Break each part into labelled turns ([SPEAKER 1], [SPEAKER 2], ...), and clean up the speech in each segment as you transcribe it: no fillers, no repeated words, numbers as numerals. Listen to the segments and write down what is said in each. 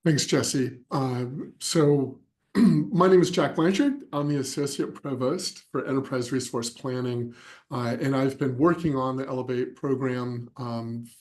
[SPEAKER 1] Thanks, Jesse. My name is Jack Blanchard. I'm the Associate Provost for Enterprise Resource Planning, and I've been working on the Elevate program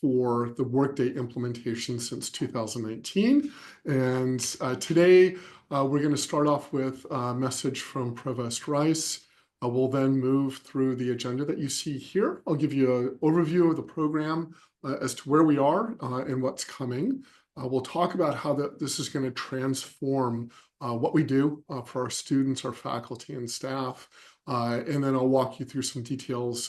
[SPEAKER 1] for the Workday implementation since 2019. And today, we're going to start off with a message from Provost Rice. We'll then move through the agenda that you see here. I'll give you an overview of the program as to where we are and what's coming. We'll talk about how this is going to transform what we do for our students, our faculty, and staff. And then I'll walk you through some details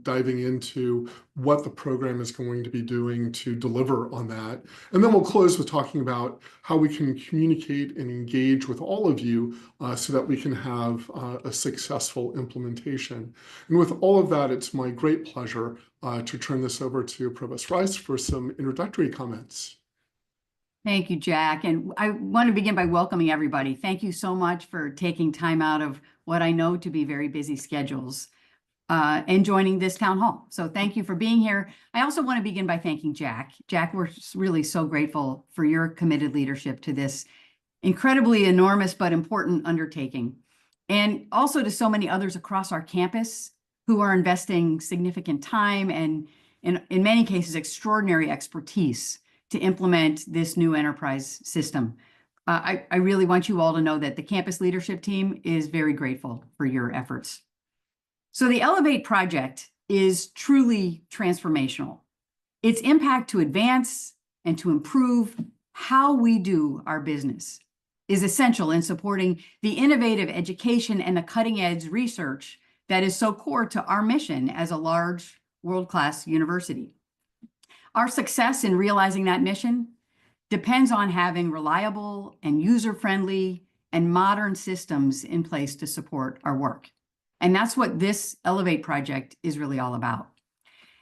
[SPEAKER 1] diving into what the program is going to be doing to deliver on that. And then we'll close with talking about how we can communicate and engage with all of you so that we can have a successful implementation. And with all of that, it's my great pleasure to turn this over to Provost Rice for some introductory comments.
[SPEAKER 2] Thank you, Jack. And I want to begin by welcoming everybody. Thank you so much for taking time out of what I know to be very busy schedules and joining this town hall. So thank you for being here. I also want to begin by thanking Jack. Jack, we're really so grateful for your committed leadership to this incredibly enormous but important undertaking. And also to so many others across our campus who are investing significant time and in many cases, extraordinary expertise to implement this new enterprise system. I really want you all to know that the campus leadership team is very grateful for your efforts. So the Elevate project is truly transformational. Its impact to advance and to improve how we do our business is essential in supporting the innovative education and the cutting-edge research that is so core to our mission as a large world-class university. Our success in realizing that mission depends on having reliable and user-friendly and modern systems in place to support our work. And that's what this Elevate project is really all about.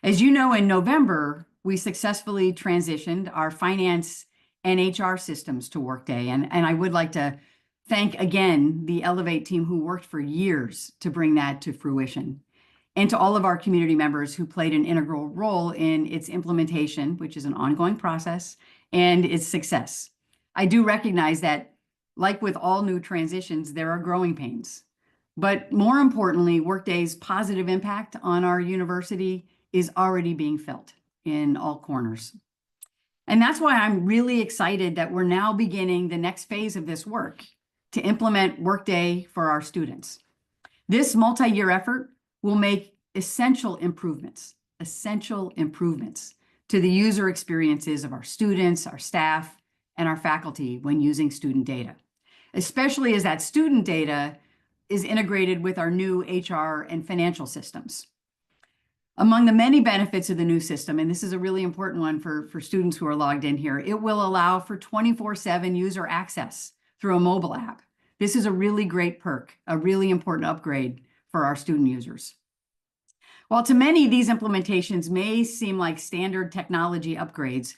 [SPEAKER 2] As you know, in November, we successfully transitioned our finance and HR systems to Workday. And I would like to thank again the Elevate team who worked for years to bring that to fruition, and to all of our community members who played an integral role in its implementation, which is an ongoing process, and its success. I do recognize that, like with all new transitions, there are growing pains. But more importantly, Workday's positive impact on our university is already being felt in all corners. And that's why I'm really excited that we're now beginning the next phase of this work to implement Workday for our students. This multi-year effort will make essential improvements to the user experiences of our students, our staff, and our faculty when using student data, especially as that student data is integrated with our new HR and financial systems. Among the many benefits of the new system, and this is a really important one for students who are logged in here, it will allow for 24/7 user access through a mobile app. This is a really great perk, a really important upgrade for our student users. While to many, these implementations may seem like standard technology upgrades,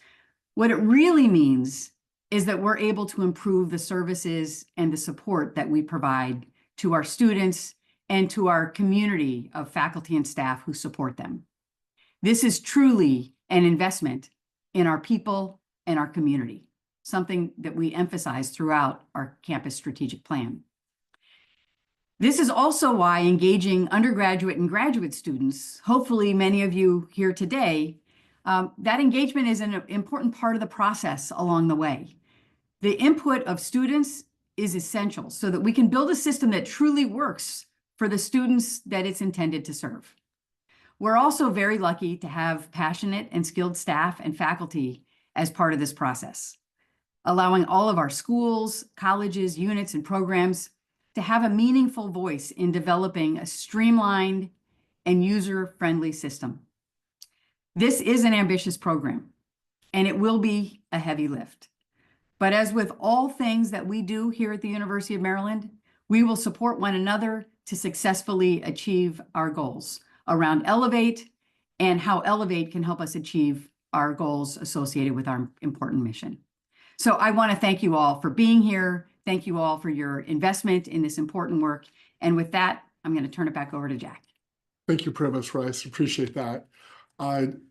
[SPEAKER 2] what it really means is that we're able to improve the services and the support that we provide to our students and to our community of faculty and staff who support them. This is truly an investment in our people and our community, something that we emphasize throughout our campus strategic plan. This is also why engaging undergraduate and graduate students, hopefully many of you here today, that engagement is an important part of the process along the way. The input of students is essential so that we can build a system that truly works for the students that it's intended to serve. We're also very lucky to have passionate and skilled staff and faculty as part of this process, allowing all of our schools, colleges, units, and programs to have a meaningful voice in developing a streamlined and user-friendly system. This is an ambitious program, and it will be a heavy lift. But as with all things that we do here at the University of Maryland, we will support one another to successfully achieve our goals around Elevate and how Elevate can help us achieve our goals associated with our important mission. So I want to thank you all for being here. Thank you all for your investment in this important work. And with that, I'm going to turn it back over to Jack.
[SPEAKER 1] Thank you, Provost Rice. Appreciate that.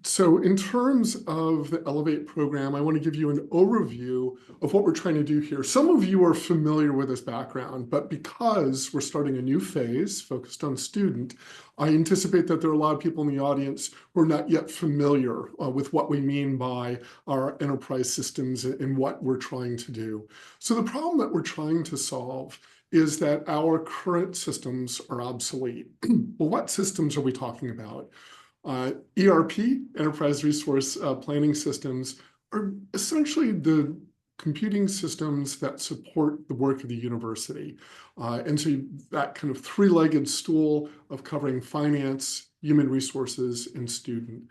[SPEAKER 1] So in terms of the Elevate program, I want to give you an overview of what we're trying to do here. Some of you are familiar with this background, but because we're starting a new phase focused on student, I anticipate that there are a lot of people in the audience who are not yet familiar with what we mean by our enterprise systems and what we're trying to do. So the problem that we're trying to solve is that our current systems are obsolete. Well, what systems are we talking about? ERP, Enterprise Resource Planning Systems, are essentially the computing systems that support the work of the university. And so that kind of three-legged stool of covering finance, human resources, and student.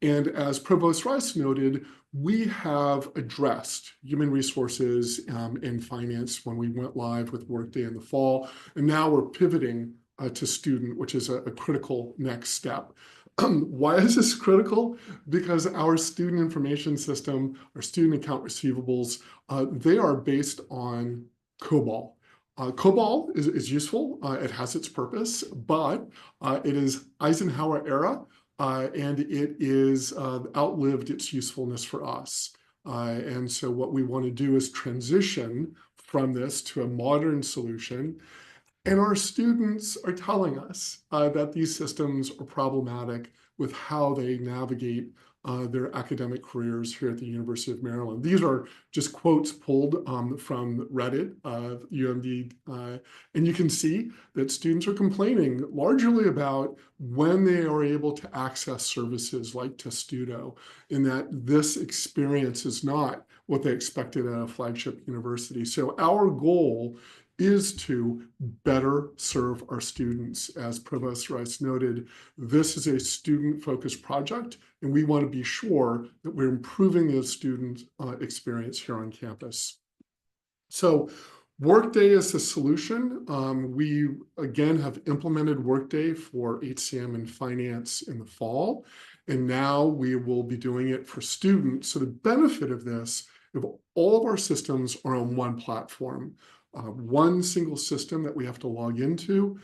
[SPEAKER 1] And as Provost Rice noted, we have addressed human resources and finance when we went live with Workday in the fall. And now we're pivoting to student, which is a critical next step. Why is this critical? Because our student information system, our student account receivables, they are based on COBOL. COBOL is useful, it has its purpose, but it is Eisenhower era, and it is outlived its usefulness for us. And so what we want to do is transition from this to a modern solution. And our students are telling us that these systems are problematic with how they navigate their academic careers here at the University of Maryland. These are just quotes pulled from Reddit, UMD, and you can see that students are complaining largely about when they are able to access services like Testudo, in that this experience is not what they expected at a flagship university. So our goal is to better serve our students. As Provost Rice noted, this is a student-focused project, and we want to be sure that we're improving the student experience here on campus. So Workday is the solution. We, again, have implemented Workday for HCM and finance in the fall, and now we will be doing it for students. So the benefit of this, if all of our systems are on one platform, one single system that we have to log into.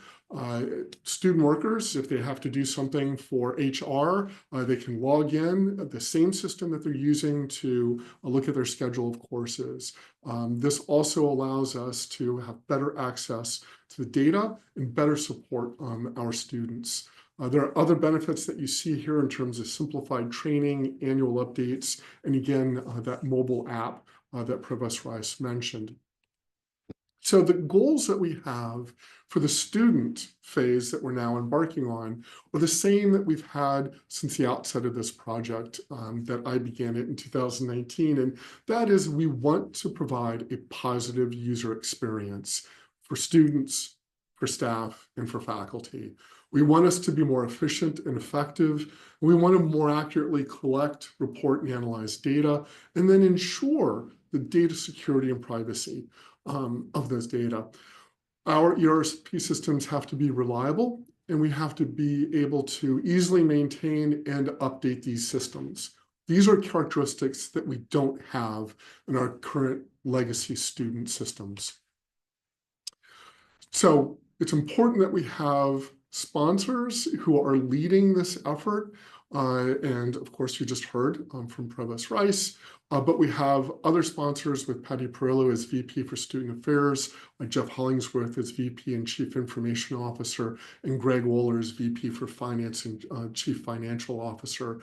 [SPEAKER 1] Student workers, if they have to do something for HR, they can log in the same system that they're using to look at their schedule of courses. This also allows us to have better access to the data and better support our students. There are other benefits that you see here in terms of simplified training, annual updates, and again, that mobile app that Provost Rice mentioned. So the goals that we have for the student phase that we're now embarking on are the same that we've had since the outset of this project that I began it in 2019. And that is, we want to provide a positive user experience for students, for staff, and for faculty. We want us to be more efficient and effective. We want to more accurately collect, report, and analyze data, and then ensure the data security and privacy of those data. Our ERP systems have to be reliable, and we have to be able to easily maintain and update these systems. These are characteristics that we don't have in our current legacy student systems. So it's important that we have sponsors who are leading this effort. And of course, you just heard from Provost Rice, but we have other sponsors with Patty Perillo as VP for Student Affairs, Jeff Hollingsworth as VP and Chief Information Officer, and Greg Wohler as VP for Finance and Chief Financial Officer.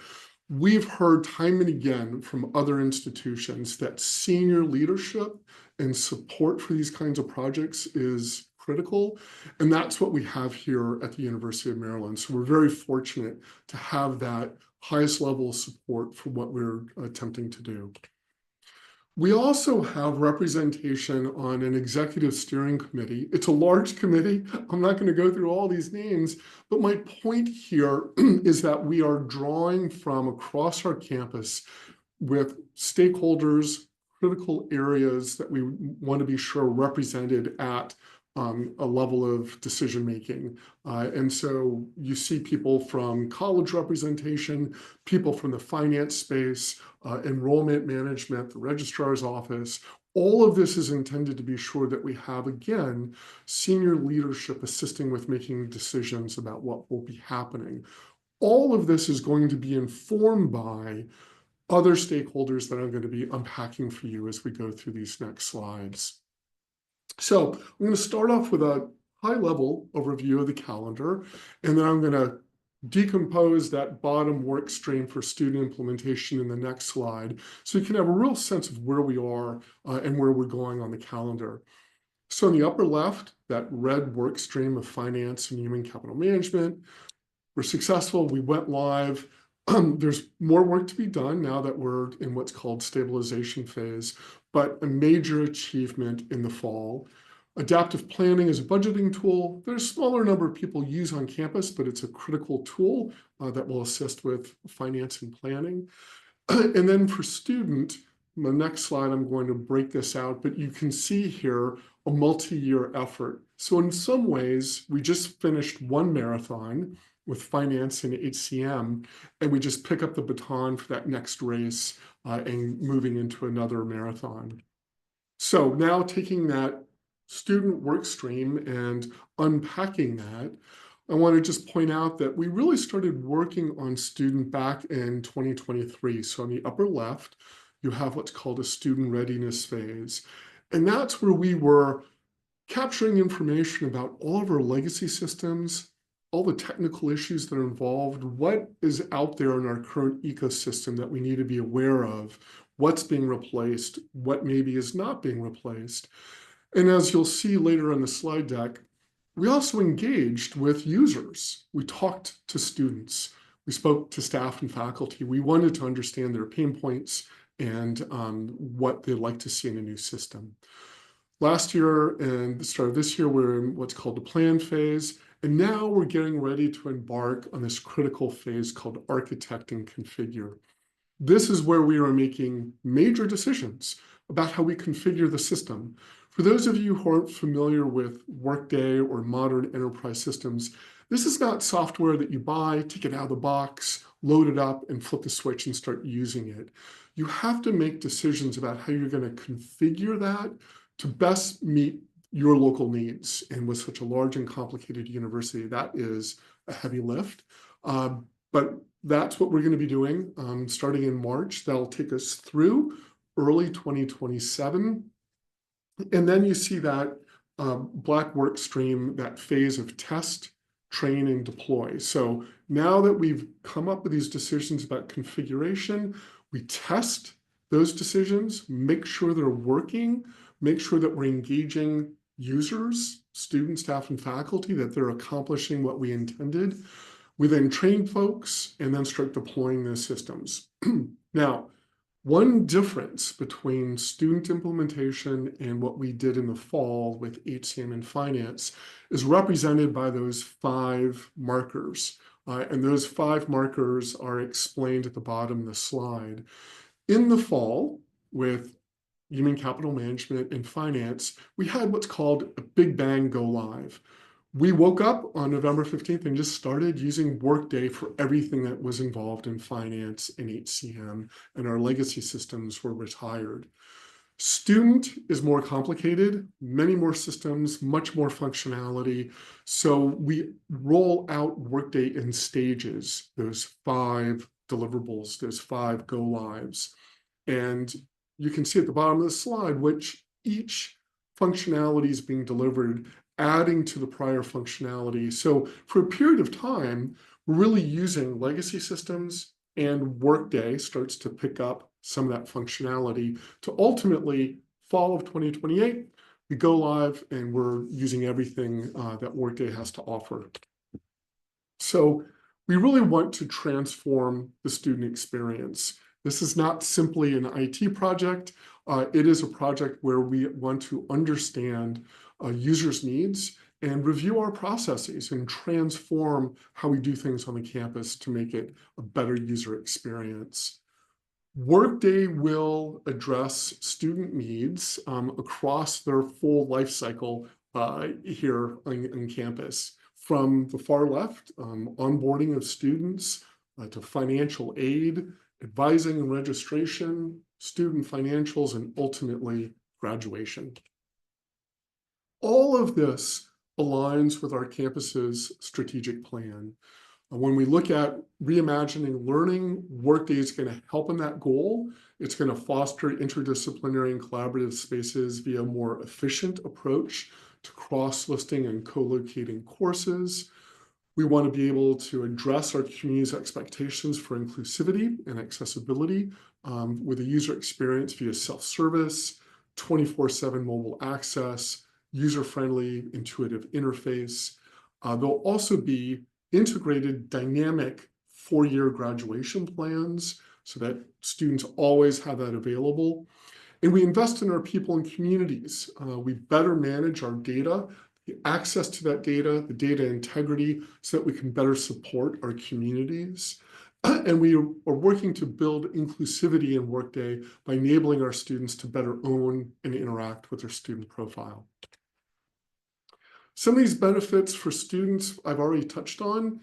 [SPEAKER 1] We've heard time and again from other institutions that senior leadership and support for these kinds of projects is critical, and that's what we have here at the University of Maryland. So we're very fortunate to have that highest level of support for what we're attempting to do. We also have representation on an executive steering committee. It's a large committee. I'm not going to go through all these names, but my point here is that we are drawing from across our campus with stakeholders, critical areas that we want to be sure represented at a level of decision-making. And so you see people from college representation, people from the finance space, enrollment management, the registrar's office. All of this is intended to be sure that we have, again, senior leadership assisting with making decisions about what will be happening. all of this is going to be informed by other stakeholders that I'm going to be unpacking for you as we go through these next slides. So I'm going to start off with a high-level overview of the calendar, and then I'm going to decompose that bottom work stream for student implementation in the next slide, so you can have a real sense of where we are and where we're going on the calendar. So in the upper left, that red work stream of finance and human capital management, we're successful, we went live. There's more work to be done now that we're in what's called stabilization phase, but a major achievement in the fall. Adaptive planning is a budgeting tool. There's a smaller number of people use on campus, but it's a critical tool that will assist with finance and planning. And then for student, the next slide, I'm going to break this out, but you can see here a multi-year effort. So in some ways, we just finished one marathon with finance and HCM, and we just pick up the baton for that next race and moving into another marathon. So now taking that student work stream and unpacking that, I want to just point out that we really started working on student back in 2023. So on the upper left, you have what's called a student readiness phase. And that's where we were capturing information about all of our legacy systems, all the technical issues that are involved, what is out there in our current ecosystem that we need to be aware of, what's being replaced, what maybe is not being replaced. And as you'll see later on the slide deck, we also engaged with users. We talked to students. We spoke to staff and faculty. We wanted to understand their pain points and what they'd like to see in a new system. Last year and the start of this year, we're in what's called the plan phase. And now we're getting ready to embark on this critical phase called architect and configure. This is where we are making major decisions about how we configure the system. For those of you who aren't familiar with Workday or modern enterprise systems, this is not software that you buy, take it out of the box, load it up, and flip the switch and start using it. You have to make decisions about how you're going to configure that to best meet your local needs. And with such a large and complicated university, that is a heavy lift. But that's what we're going to be doing starting in March. That'll take us through early 2027. And then you see that black work stream, that phase of test, train, and deploy. So now that we've come up with these decisions about configuration, we test those decisions, make sure they're working, make sure that we're engaging users, students, staff, and faculty, that they're accomplishing what we intended. We then train folks and then start deploying those systems. Now, one difference between student implementation and what we did in the fall with HCM and finance is represented by those 5 markers. And those 5 markers are explained at the bottom of the slide. In the fall, with human capital management and finance, we had what's called a Big Bang go live. We woke up on November 15th and just started using Workday for everything that was involved in finance and HCM, and our legacy systems were retired. Student is more complicated, many more systems, much more functionality. So we roll out Workday in stages, those 5 deliverables, those 5 go lives. And you can see at the bottom of the slide, which each functionality is being delivered, adding to the prior functionality. So for a period of time, we're really using legacy systems, and Workday starts to pick up some of that functionality to ultimately fall of 2028, we go live and we're using everything that Workday has to offer. So we really want to transform the student experience. This is not simply an IT project. It is a project where we want to understand users' needs and review our processes and transform how we do things on the campus to make it a better user experience. Workday will address student needs across their full life cycle here on campus. From the far left, onboarding of students to financial aid, advising and registration, student financials, and ultimately graduation. All of this aligns with our campus's strategic plan. When we look at reimagining learning, Workday is going to help in that goal. It's going to foster interdisciplinary and collaborative spaces via a more efficient approach to cross-listing and co-locating courses. We want to be able to address our community's expectations for inclusivity and accessibility with a user experience via self-service, 24/7 mobile access, user-friendly, intuitive interface. There'll also be integrated dynamic four-year graduation plans so that students always have that available. And we invest in our people and communities. We better manage our data, the access to that data, the data integrity, so that we can better support our communities. And we are working to build inclusivity in Workday by enabling our students to better own and interact with their student profile. Some of these benefits for students I've already touched on,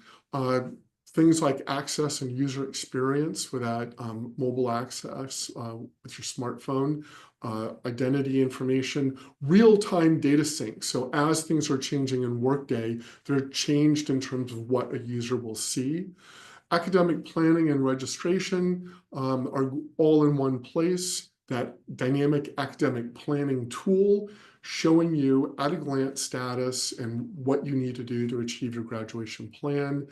[SPEAKER 1] things like access and user experience with that mobile access with your smartphone, identity information, real-time data sync. So as things are changing in Workday, they're changed in terms of what a user will see. Academic planning and registration are all in one place. That dynamic academic planning tool showing you at a glance status and what you need to do to achieve your graduation plan.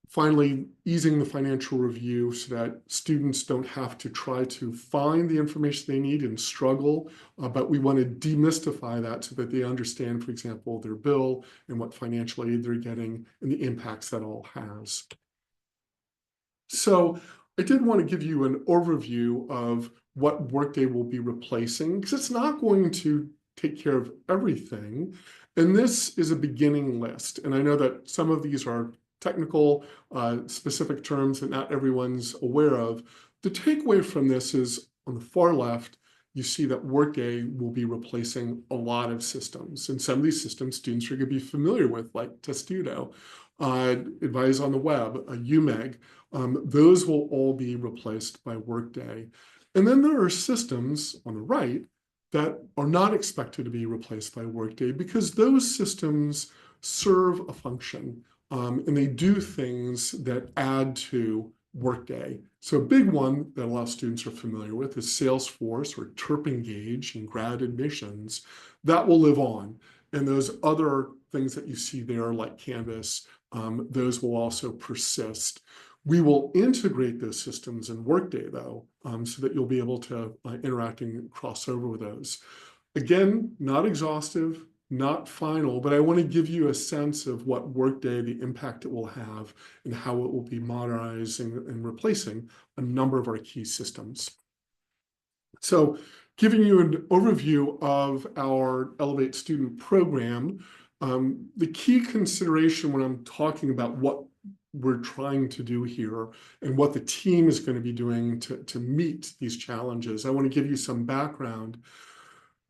[SPEAKER 1] Finally, easing the financial review so that students don't have to try to find the information they need and struggle, but we want to demystify that so that they understand, for example, their bill and what financial aid they're getting and the impacts that all has. So I did want to give you an overview of what Workday will be replacing, because it's not going to take care of everything. And this is a beginning list. And I know that some of these are technical, specific terms that not everyone's aware of. The takeaway from this is on the far left, you see that Workday will be replacing a lot of systems. And some of these systems students are going to be familiar with, like Testudo, Advise on the Web, UMeg. Those will all be replaced by Workday. And then there are systems on the right that are not expected to be replaced by Workday because those systems serve a function and they do things that add to Workday. So a big one that a lot of students are familiar with is Salesforce or TERP Engage and grad admissions. That will live on. And those other things that you see there like Canvas, those will also persist. We will integrate those systems in Workday, though, so that you'll be able to interact and cross over with those. Again, not exhaustive, not final, but I want to give you a sense of what Workday, the impact it will have, and how it will be modernizing and replacing a number of our key systems. So giving you an overview of our Elevate student program, the key consideration when I'm talking about what we're trying to do here and what the team is going to be doing to meet these challenges, I want to give you some background.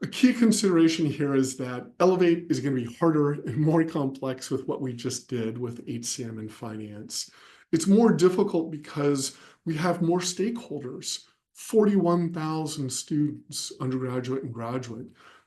[SPEAKER 1] A key consideration here is that Elevate is going to be harder and more complex with what we just did with HCM and finance. It's more difficult because we have more stakeholders, 41,000 students, undergraduate and graduate,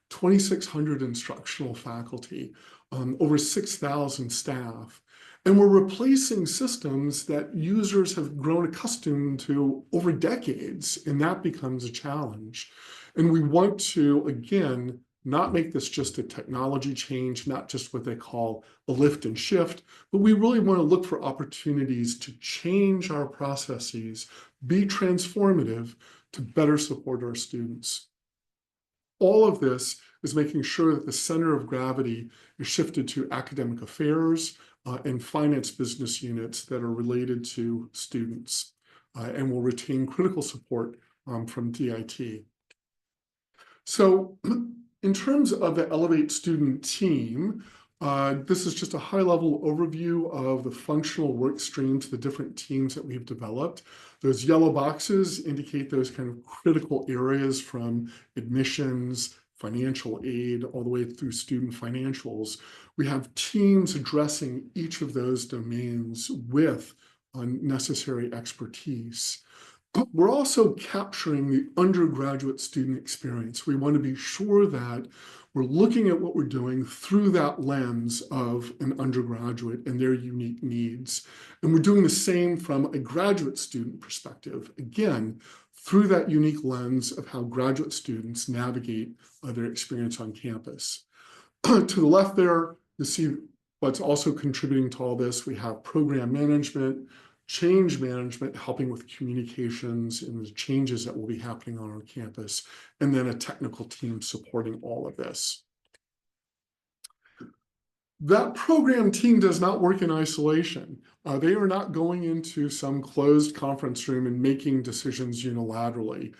[SPEAKER 1] 2,600 instructional faculty, over 6,000 staff. And we're replacing systems that users have grown accustomed to over decades, and that becomes a challenge. And we want to, again, not make this just a technology change, not just what they call a lift and shift, but we really want to look for opportunities to change our processes, be transformative to better support our students. All of this is making sure that the center of gravity is shifted to academic affairs and finance business units that are related to students and will retain critical support from DIT. So in terms of the Elevate student team, this is just a high-level overview of the functional work streams, the different teams that we've developed. Those yellow boxes indicate those kind of critical areas from admissions, financial aid, all the way through student financials. We have teams addressing each of those domains with necessary expertise. We're also capturing the undergraduate student experience. We want to be sure that we're looking at what we're doing through that lens of an undergraduate and their unique needs. And we're doing the same from a graduate student perspective, again, through that unique lens of how graduate students navigate their experience on campus. To the left there, you see what's also contributing to all this. We have program management, change management, helping with communications and the changes that will be happening on our campus, and then a technical team supporting all of this. That program team does not work in isolation. They are not going into some closed conference room and making decisions unilaterally.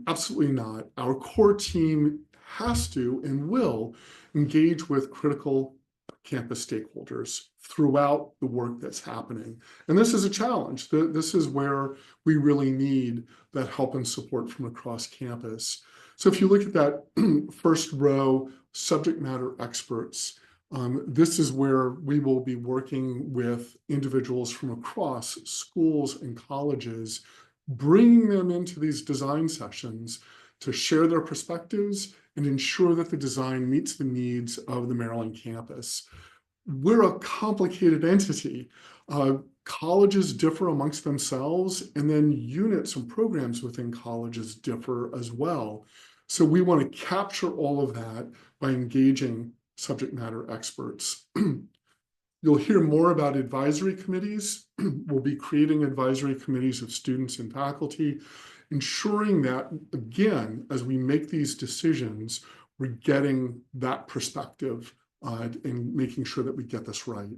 [SPEAKER 1] Absolutely not. Our core team has to and will engage with critical campus stakeholders throughout the work that's happening. And this is a challenge. This is where we really need that help and support from across campus. So if you look at that first row, subject matter experts, this is where we will be working with individuals from across schools and colleges, bringing them into these design sessions to share their perspectives and ensure that the design meets the needs of the Maryland campus. We're a complicated entity. Colleges differ amongst themselves, and then units and programs within colleges differ as well. So we want to capture all of that by engaging subject matter experts. You'll hear more about advisory committees. We'll be creating advisory committees of students and faculty, ensuring that, again, as we make these decisions, we're getting that perspective and making sure that we get this right.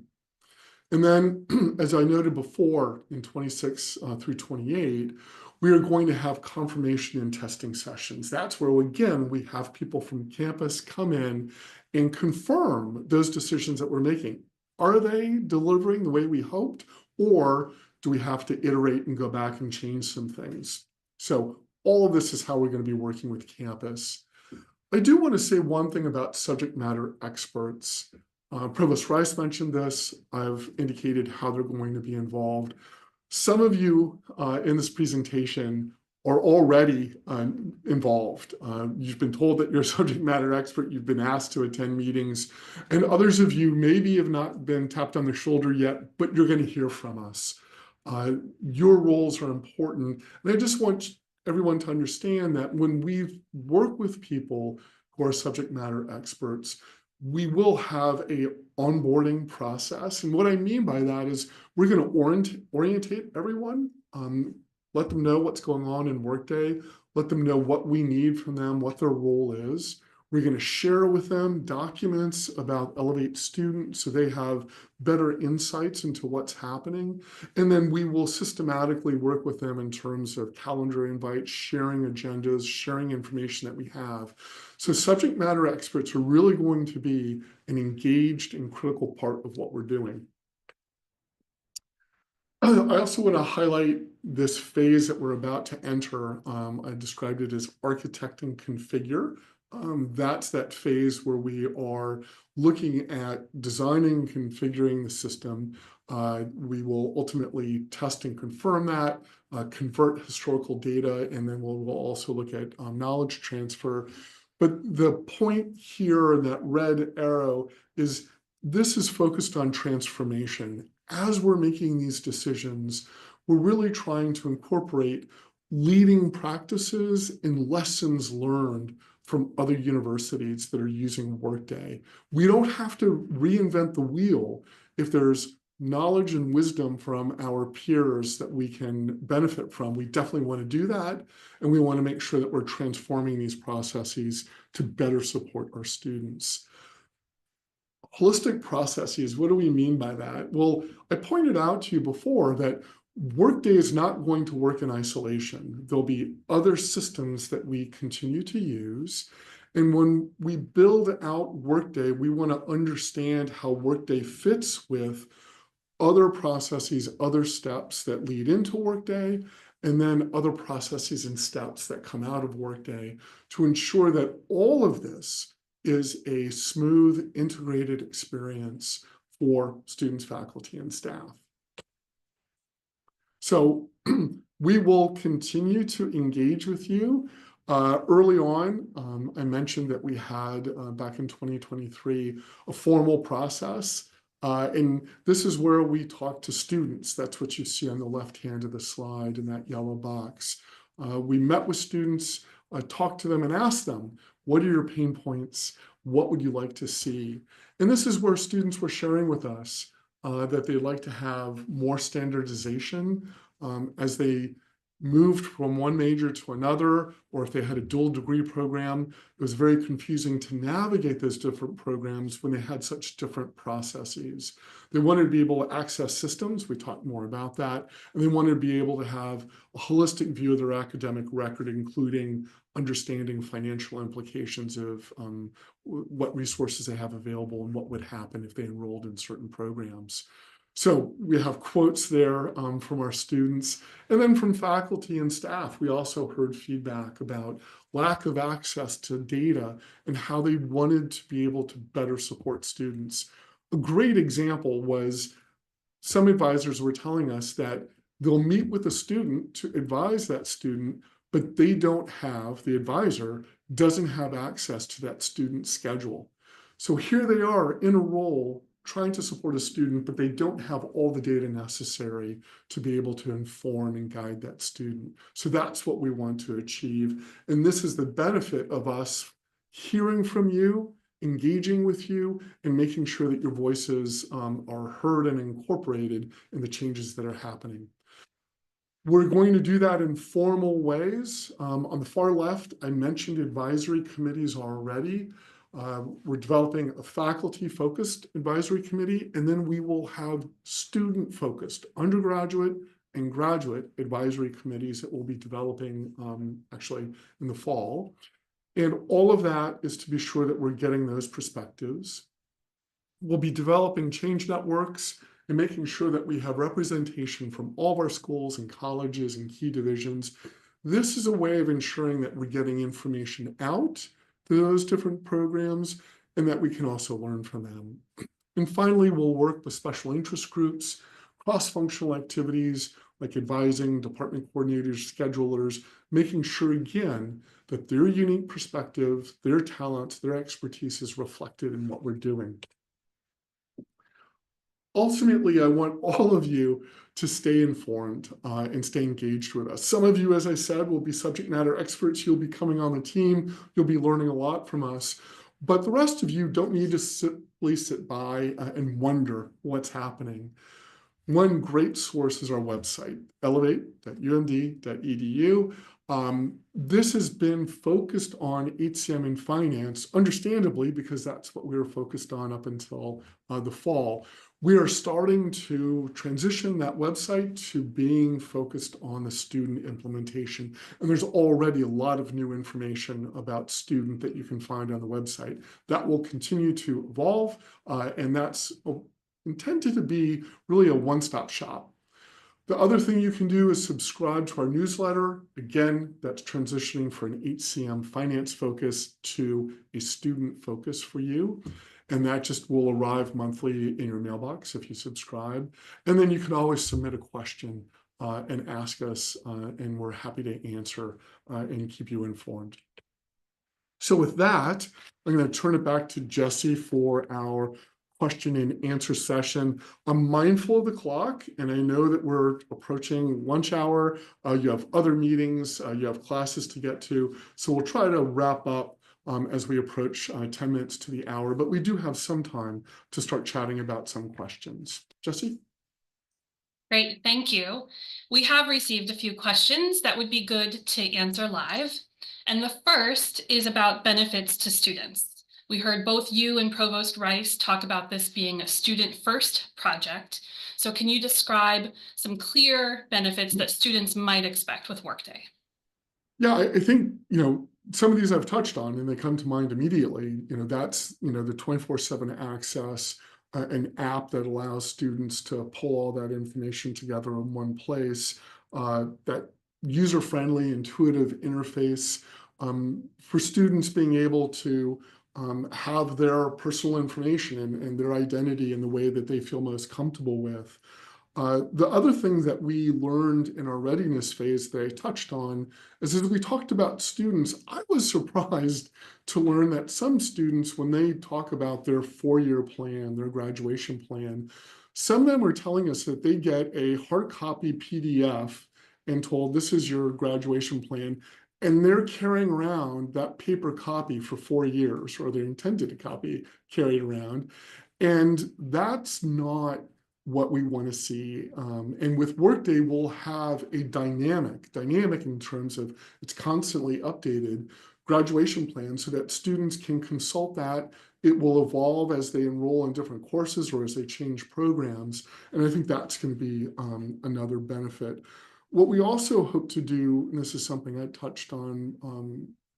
[SPEAKER 1] And then, as I noted before, in 26 through 28, we are going to have confirmation and testing sessions. That's where, again, we have people from campus come in and confirm those decisions that we're making. Are they delivering the way we hoped, or do we have to iterate and go back and change some things? So all of this is how we're going to be working with campus. I do want to say one thing about subject matter experts. Provost Rice mentioned this. I've indicated how they're going to be involved. Some of you in this presentation are already involved. You've been told that you're a subject matter expert. You've been asked to attend meetings. And others of you maybe have not been tapped on the shoulder yet, but you're going to hear from us. Your roles are important. And I just want everyone to understand that when we work with people who are subject matter experts, we will have a onboarding process. And what I mean by that is we're going to orientate everyone, let them know what's going on in Workday, let them know what we need from them, what their role is. We're going to share with them documents about Elevate students so they have better insights into what's happening. And then we will systematically work with them in terms of calendar invites, sharing agendas, sharing information that we have. So subject matter experts are really going to be an engaged and critical part of what we're doing. I also want to highlight this phase that we're about to enter. I described it as architect and configure. That's that phase where we are looking at designing, configuring the system. We will ultimately test and confirm that, convert historical data, and then we'll also look at knowledge transfer. But the point here in that red arrow is this is focused on transformation. As we're making these decisions, we're really trying to incorporate leading practices and lessons learned from other universities that are using Workday. We don't have to reinvent the wheel if there's knowledge and wisdom from our peers that we can benefit from. We definitely want to do that, and we want to make sure that we're transforming these processes to better support our students. Holistic processes, what do we mean by that? Well, I pointed out to you before that Workday is not going to work in isolation. There'll be other systems that we continue to use. And when we build out Workday, we want to understand how Workday fits with other processes, other steps that lead into Workday, and then other processes and steps that come out of Workday to ensure that all of this is a smooth, integrated experience for students, faculty, and staff. So We will continue to engage with you. Early on, I mentioned that we had back in 2023 a formal process. And this is where we talk to students. That's what you see on the left hand of the slide in that yellow box. We met with students, talked to them and asked them, what are your pain points? What would you like to see? And this is where students were sharing with us that they'd like to have more standardization as they moved from one major to another, or if they had a dual degree program. It was very confusing to navigate those different programs when they had such different processes. They wanted to be able to access systems. We talked more about that. And they wanted to be able to have a holistic view of their academic record, including understanding financial implications of what resources they have available and what would happen if they enrolled in certain programs. So we have quotes there from our students, and then from faculty and staff. We also heard feedback about lack of access to data and how they wanted to be able to better support students. A great example was some advisors were telling us that they'll meet with a student to advise that student, but they don't have, the advisor doesn't have access to that student's schedule. So here they are in a role trying to support a student, but they don't have all the data necessary to be able to inform and guide that student. So that's what we want to achieve. And this is the benefit of us hearing from you, engaging with you, and making sure that your voices are heard and incorporated in the changes that are happening. We're going to do that in formal ways. On the far left, I mentioned advisory committees already. We're developing a faculty-focused advisory committee, and then we will have student-focused undergraduate and graduate advisory committees that we'll be developing actually in the fall. And all of that is to be sure that we're getting those perspectives. We'll be developing change networks and making sure that we have representation from all of our schools and colleges and key divisions. This is a way of ensuring that we're getting information out to those different programs and that we can also learn from them. And finally, we'll work with special interest groups, cross-functional activities like advising, department coordinators, schedulers, making sure, again, that their unique perspective, their talents, their expertise is reflected in what we're doing. Ultimately, I want all of you to stay informed and stay engaged with us. Some of you, as I said, will be subject matter experts. You'll be coming on the team. You'll be learning a lot from us. But the rest of you don't need to simply sit by and wonder what's happening. One great source is our website, elevate.umd.edu. This has been focused on HCM and finance, understandably, because that's what we were focused on up until the fall. We are starting to transition that website to being focused on the student implementation. And there's already a lot of new information about student that you can find on the website. That will continue to evolve, and that's intended to be really a one-stop shop. The other thing you can do is subscribe to our newsletter. Again, that's transitioning from an HCM finance focus to a student focus for you. And that just will arrive monthly in your mailbox if you subscribe. And then you can always submit a question and ask us, and we're happy to answer and keep you informed. So with that, I'm going to turn it back to Jesse for our question and answer session. I'm mindful of the clock, and I know that we're approaching lunch hour. You have other meetings, you have classes to get to. So we'll try to wrap up as we approach 10 minutes to the hour, but we do have some time to start chatting about some questions. Jesse?
[SPEAKER 3] Great, thank you. We have received a few questions that would be good to answer live. And the first is about benefits to students. We heard both you and Provost Rice talk about this being a student-first project. So can you describe some clear benefits that students might expect with Workday?
[SPEAKER 1] Yeah, I think, some of these I've touched on and they come to mind immediately. That's, the 24/7 access, an app that allows students to pull all that information together in one place, that user-friendly, intuitive interface for students being able to have their personal information and their identity in the way that they feel most comfortable with. The other thing that we learned in our readiness phase that I touched on is as we talked about students, I was surprised to learn that some students, when they talk about their four-year plan, their graduation plan, some of them are telling us that they get a hard copy PDF and told this is your graduation plan, and they're carrying around that paper copy for 4 years, or they're intended to copy carried around. And that's not what we want to see. And with Workday, we'll have a dynamic in terms of it's constantly updated graduation plan so that students can consult that. It will evolve as they enroll in different courses or as they change programs. And I think that's going to be another benefit. What we also hope to do, and this is something I touched on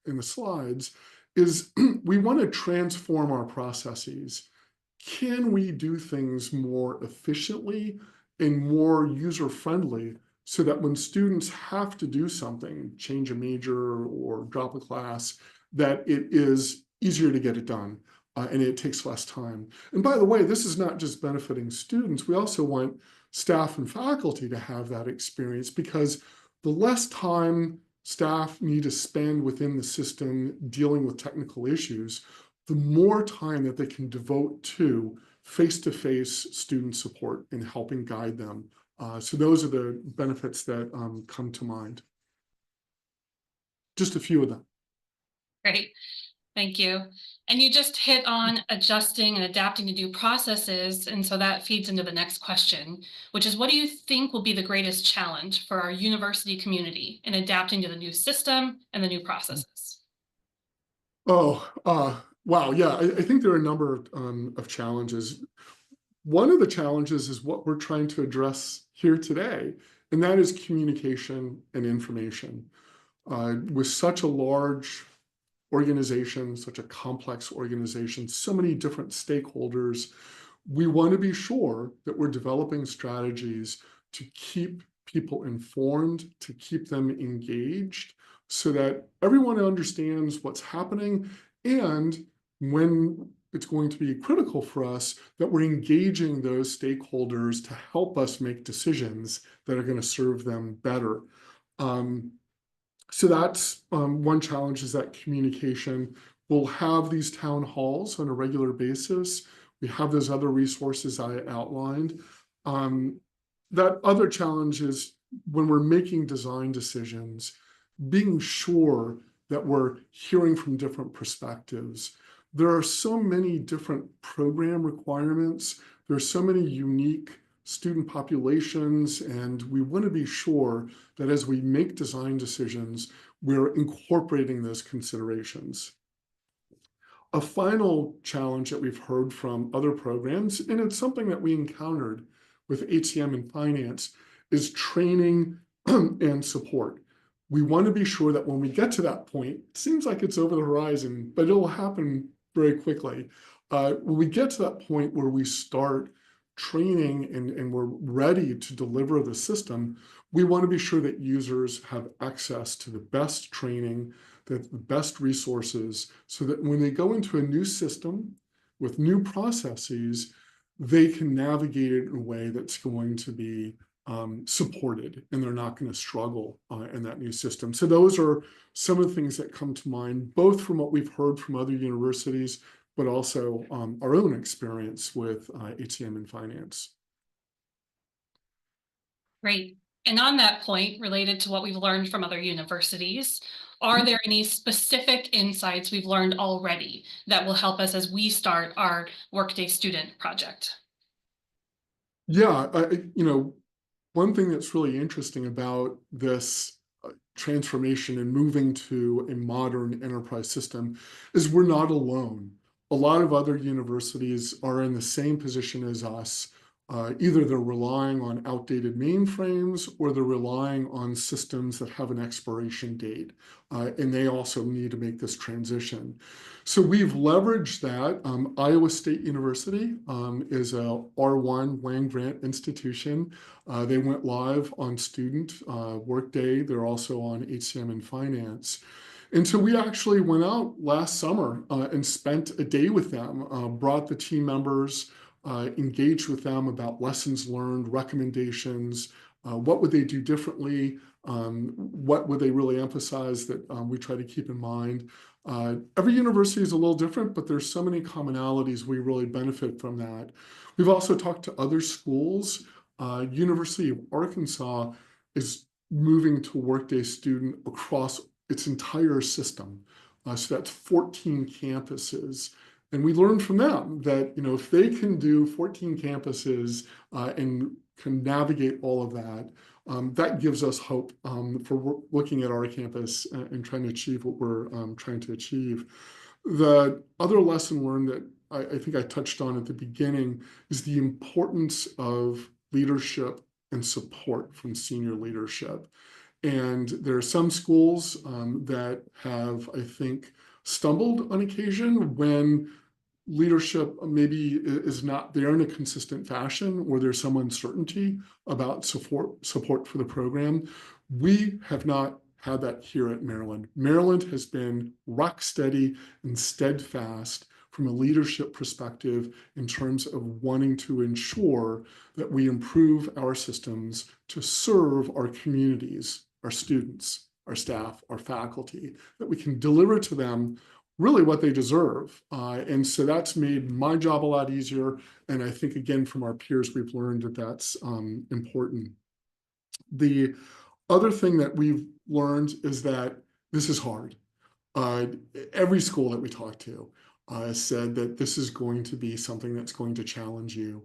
[SPEAKER 1] in the slides, is we want to transform our processes. Can we do things more efficiently and more user-friendly so that when students have to do something, change a major or drop a class, that it is easier to get it done and it takes less time. And by the way, this is not just benefiting students. We also want staff and faculty to have that experience, because the less time staff need to spend within the system dealing with technical issues, the more time that they can devote to face-to-face student support and helping guide them. So those are the benefits that come to mind. Just a few of them.
[SPEAKER 3] Great, thank you. And you just hit on adjusting and adapting to new processes. And so that feeds into the next question, which is, what do you think will be the greatest challenge for our university community in adapting to the new system and the new processes?
[SPEAKER 1] Wow, yeah, I think there are a number of challenges. One of the challenges is what we're trying to address here today, and that is communication and information. With such a large organization, such a complex organization, so many different stakeholders, we want to be sure that we're developing strategies to keep people informed, to keep them engaged, so that everyone understands what's happening, and when it's going to be critical for us, that we're engaging those stakeholders to help us make decisions that are going to serve them better. So that's one challenge, is that communication. We'll have these town halls on a regular basis. We have those other resources I outlined. That other challenge is when we're making design decisions, being sure that we're hearing from different perspectives. There are so many different program requirements. There are so many unique student populations, and we want to be sure that as we make design decisions, we're incorporating those considerations. A final challenge that we've heard from other programs, and it's something that we encountered with HCM and finance, is training and support. We want to be sure that when we get to that point, it seems like it's over the horizon, but it'll happen very quickly. When we get to that point where we start training and we're ready to deliver the system, we want to be sure that users have access to the best training, the best resources, so that when they go into a new system with new processes, they can navigate it in a way that's going to be supported, and they're not going to struggle in that new system. So those are some of the things that come to mind, both from what we've heard from other universities, but also our own experience with HCM and finance.
[SPEAKER 3] Great. And on that point, related to what we've learned from other universities, are there any specific insights we've learned already that will help us as we start our Workday student project?
[SPEAKER 1] Yeah, one thing that's really interesting about this transformation and moving to a modern enterprise system is we're not alone. A lot of other universities are in the same position as us. Either they're relying on outdated mainframes, or they're relying on systems that have an expiration date, and they also need to make this transition. So we've leveraged that. Iowa State University is a R1 land-grant institution. They went live on student Workday. They're also on HCM and finance. And so we actually went out last summer and spent a day with them, brought the team members engaged with them about lessons learned, recommendations, what would they do differently, what would they really emphasize that we try to keep in mind. Every university is a little different, but there's so many commonalities we really benefit from that. We've also talked to other schools. University of Arkansas is moving to Workday Student across its entire system. So that's 14 campuses. And we learned from them that, if they can do 14 campuses and can navigate all of that, that gives us hope for looking at our campus and trying to achieve what we're trying to achieve. The other lesson learned that I think I touched on at the beginning is the importance of leadership and support from senior leadership. And there are some schools that have, I think, stumbled on occasion when leadership maybe is not there in a consistent fashion, or there's some uncertainty about support for the program. We have not had that here at Maryland. Maryland has been rock steady and steadfast from a leadership perspective in terms of wanting to ensure that we improve our systems to serve our communities, our students, our staff, our faculty, that we can deliver to them really what they deserve. And so that's made my job a lot easier. And I think, again, from our peers, we've learned that that's important. The other thing that we've learned is that this is hard. Every school that we talk to said that this is going to be something that's going to challenge you,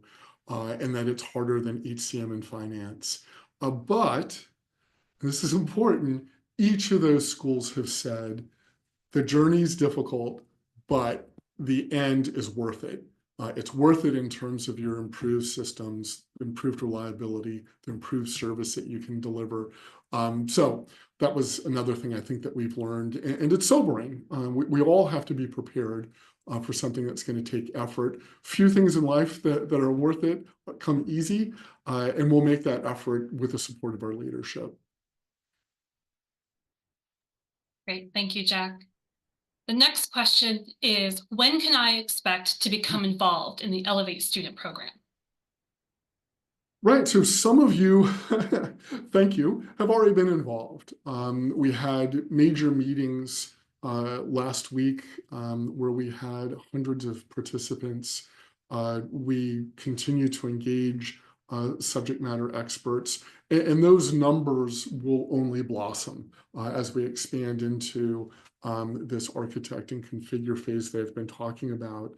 [SPEAKER 1] and that it's harder than HCM and finance. But this is important. Each of those schools have said the journey is difficult, but the end is worth it. It's worth it in terms of your improved systems, improved reliability, the improved service that you can deliver. So that was another thing I think that we've learned, and it's sobering. We all have to be prepared for something that's going to take effort. Few things in life that are worth it come easy, and we'll make that effort with the support of our leadership.
[SPEAKER 3] Great, thank you, Jack. The next question is, when can I expect to become involved in the Elevate Student Program?
[SPEAKER 1] Right, so some of you, thank you, have already been involved. We had major meetings last week where we had hundreds of participants. We continue to engage subject matter experts, and those numbers will only blossom as we expand into this architect and configure phase that I've been talking about.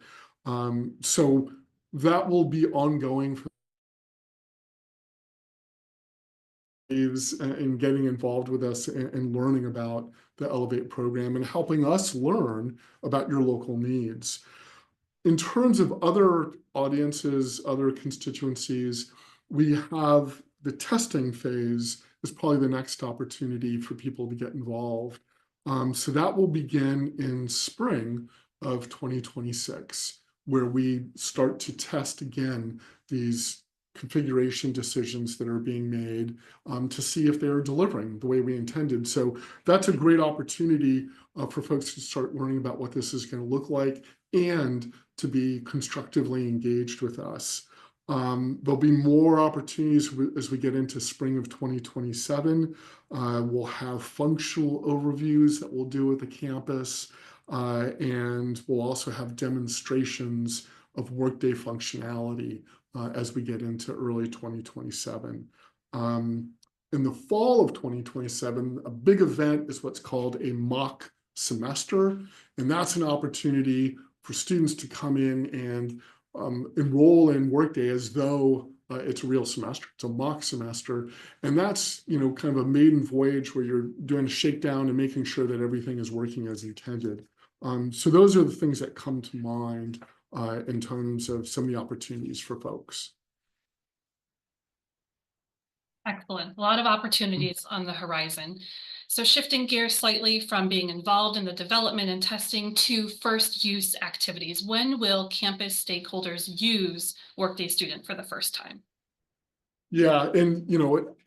[SPEAKER 1] So that will be ongoing for and getting involved with us and learning about the Elevate program and helping us learn about your local needs. In terms of other audiences, other constituencies, we have the testing phase is probably the next opportunity for people to get involved. So that will begin in spring of 2026, where we start to test again these configuration decisions that are being made to see if they're delivering the way we intended. So that's a great opportunity for folks to start learning about what this is going to look like and to be constructively engaged with us. There'll be more opportunities as we get into spring of 2027. We'll have functional overviews that we'll do at the campus, and we'll also have demonstrations of Workday functionality as we get into early 2027. In the fall of 2027, a big event is what's called a mock semester, and that's an opportunity for students to come in and enroll in Workday as though it's a real semester. It's a mock semester, and that's kind of a maiden voyage where you're doing a shakedown and making sure that everything is working as intended. So those are the things that come to mind in terms of some of the opportunities for folks.
[SPEAKER 3] Excellent. A lot of opportunities on the horizon. So shifting gears slightly from being involved in the development and testing to first use activities, when will campus stakeholders use Workday Student for the first time?
[SPEAKER 1] Yeah, and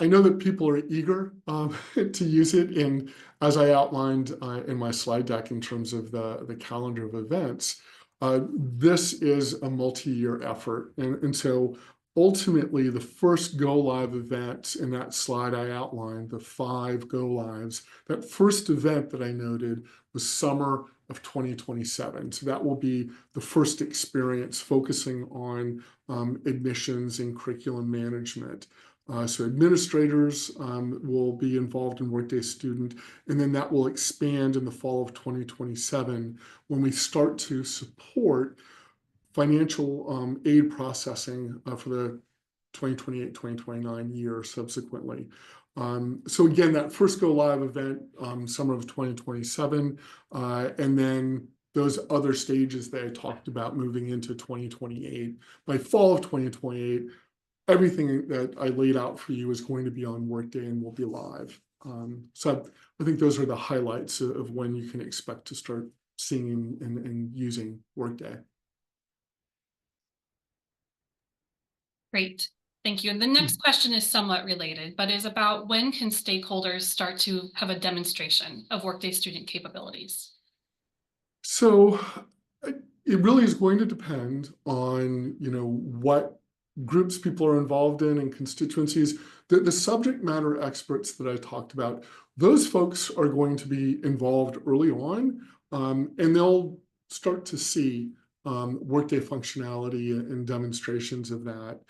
[SPEAKER 1] I know that people are eager to use it, and as I outlined in my slide deck in terms of the calendar of events, This is a multi-year effort. And so ultimately, the first go-live event in that slide I outlined, the 5 go-lives, that first event that I noted was summer of 2027. So that will be the first experience focusing on admissions and curriculum management. So administrators will be involved in Workday Student, and then that will expand in the fall of 2027 when we start to support financial aid processing for the 2028-2029 year subsequently. So again, that first go live event, summer of 2027, and then those other stages that I talked about moving into 2028. By fall of 2028, everything that I laid out for you is going to be on Workday and will be live. So I think those are the highlights of when you can expect to start seeing and using Workday.
[SPEAKER 3] Great, thank you. And the next question is somewhat related, but is about when can stakeholders start to have a demonstration of Workday student capabilities?
[SPEAKER 1] So it really is going to depend on, what groups people are involved in and constituencies. The subject matter experts that I talked about, those folks are going to be involved early on, and they'll start to see Workday functionality and demonstrations of that.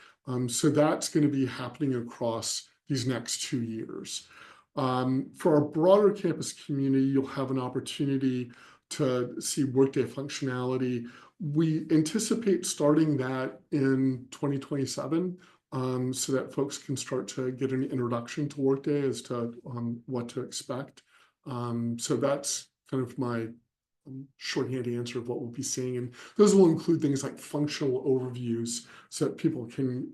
[SPEAKER 1] So that's going to be happening across these next 2 years. For our broader campus community, you'll have an opportunity to see Workday functionality. We anticipate starting that in 2027, so that folks can start to get an introduction to Workday as to what to expect. So that's kind of my shorthand answer of what we'll be seeing. And those will include things like functional overviews so that people can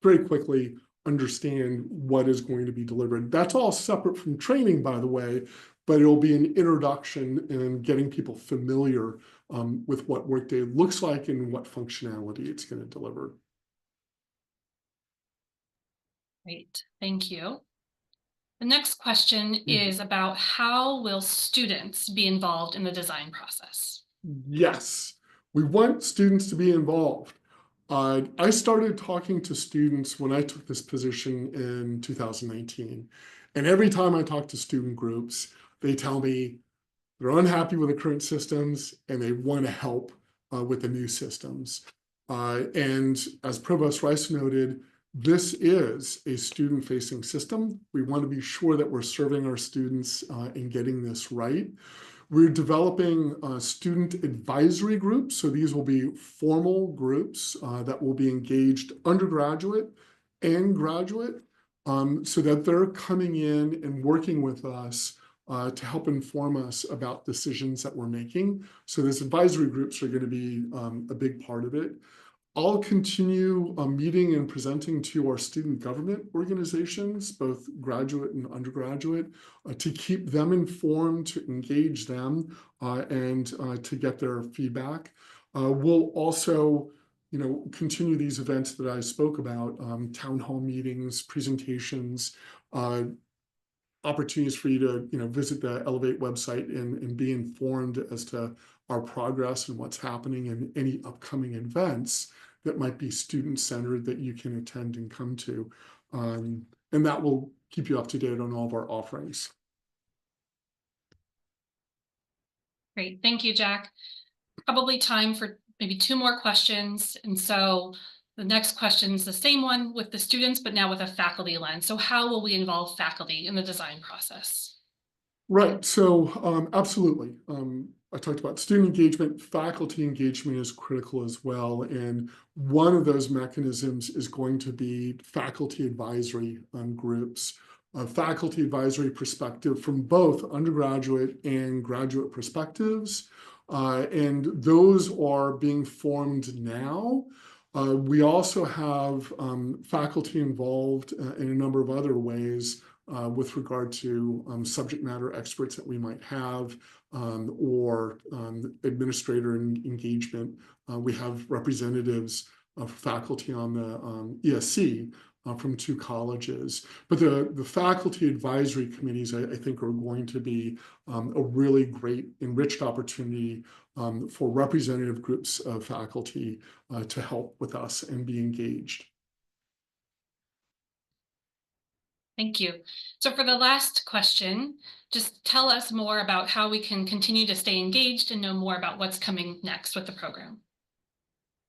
[SPEAKER 1] very quickly understand what is going to be delivered. That's all separate from training, by the way, but it'll be an introduction and getting people familiar with what Workday looks like and what functionality it's going to deliver.
[SPEAKER 3] Great, thank you. The next question is about how will students be involved in the design process?
[SPEAKER 1] Yes, we want students to be involved. I started talking to students when I took this position in 2019. And every time I talk to student groups, they tell me they're unhappy with the current systems and they want to help with the new systems. And as Provost Rice noted, this is a student-facing system. We want to be sure that we're serving our students and getting this right. We're developing student advisory groups. So these will be formal groups that will be engaged undergraduate and graduate, so that they're coming in and working with us to help inform us about decisions that we're making. So these advisory groups are going to be a big part of it. I'll continue meeting and presenting to our student government organizations, both graduate and undergraduate, to keep them informed, to engage them, and to get their feedback. We'll also, continue these events that I spoke about, town hall meetings, presentations, opportunities for you to, visit the Elevate website and be informed as to our progress and what's happening and any upcoming events that might be student-centered that you can attend and come to. And that will keep you up to date on all of our offerings.
[SPEAKER 3] Great, thank you, Jack. Probably time for maybe 2 more questions. And so the next question is the same one with the students, but now with a faculty lens. So how will we involve faculty in the design process?
[SPEAKER 1] Right, so absolutely. I talked about student engagement, faculty engagement is critical as well. And one of those mechanisms is going to be faculty advisory groups, a faculty advisory perspective from both undergraduate and graduate perspectives. And those are being formed now. We also have faculty involved in a number of other ways with regard to subject matter experts that we might have, or administrator engagement. We have representatives of faculty on the ESC from 2 colleges. But the faculty advisory committees, I think, are going to be a really great enriched opportunity for representative groups of faculty to help with us and be engaged.
[SPEAKER 3] Thank you. So for the last question, just tell us more about how we can continue to stay engaged and know more about what's coming next with the program.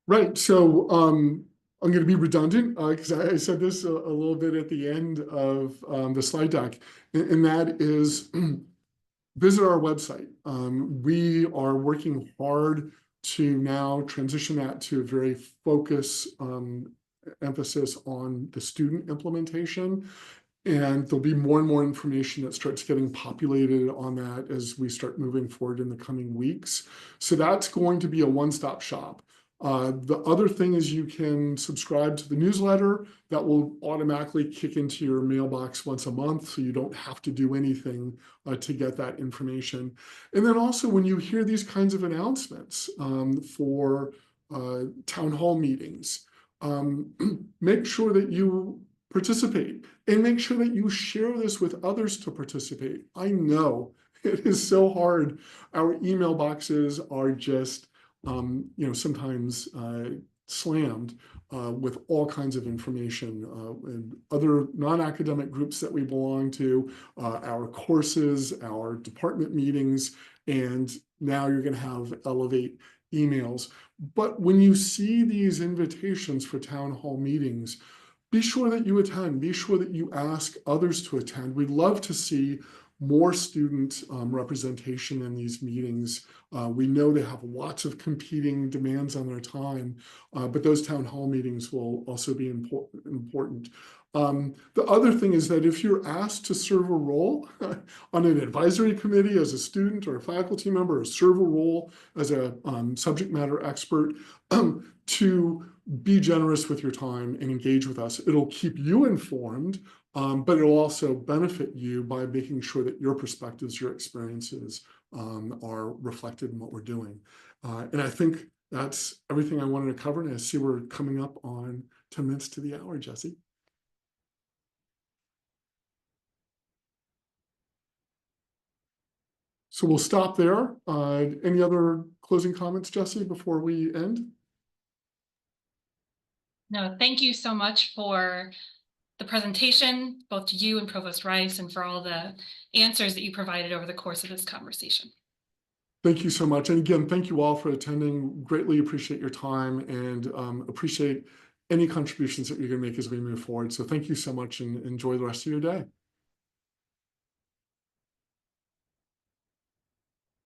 [SPEAKER 1] Right. So I'm going to be redundant because I said this a little bit at the end of the slide deck, and that is visit our website. We are working hard to now transition that to a very focused emphasis on the student implementation. And there'll be more and more information that starts getting populated on that as we start moving forward in the coming weeks. So that's going to be a one-stop shop. The other thing is you can subscribe to the newsletter that will automatically kick into your mailbox once a month, so you don't have to do anything to get that information. And then also when you hear these kinds of announcements for town hall meetings, make sure that you participate and make sure that you share this with others to participate. I know it is so hard. Our email boxes are just sometimes slammed with all kinds of information and other non-academic groups that we belong to, our courses, our department meetings, and now you're going to have Elevate emails. But when you see these invitations for town hall meetings, be sure that you attend, be sure that you ask others to attend. We'd love to see more student representation in these meetings. We know they have lots of competing demands on their time, but those town hall meetings will also be important. The other thing is that if you're asked to serve a role on an advisory committee as a student or a faculty member, or serve a role as a subject matter expert, to be generous with your time and engage with us. It'll keep you informed, but it'll also benefit you by making sure that your perspectives, your experiences are reflected in what we're doing. And I think that's everything I wanted to cover. And I see we're coming up on 10 minutes to the hour, Jesse. So we'll stop there. Any other closing comments, Jesse, before we end?
[SPEAKER 3] No, thank you so much for the presentation, both to you and Provost Rice, and for all the answers that you provided over the course of this conversation.
[SPEAKER 1] Thank you so much. And again, thank you all for attending. Greatly appreciate your time and appreciate any contributions that you're going to make as we move forward. So thank you so much and enjoy the rest of your day.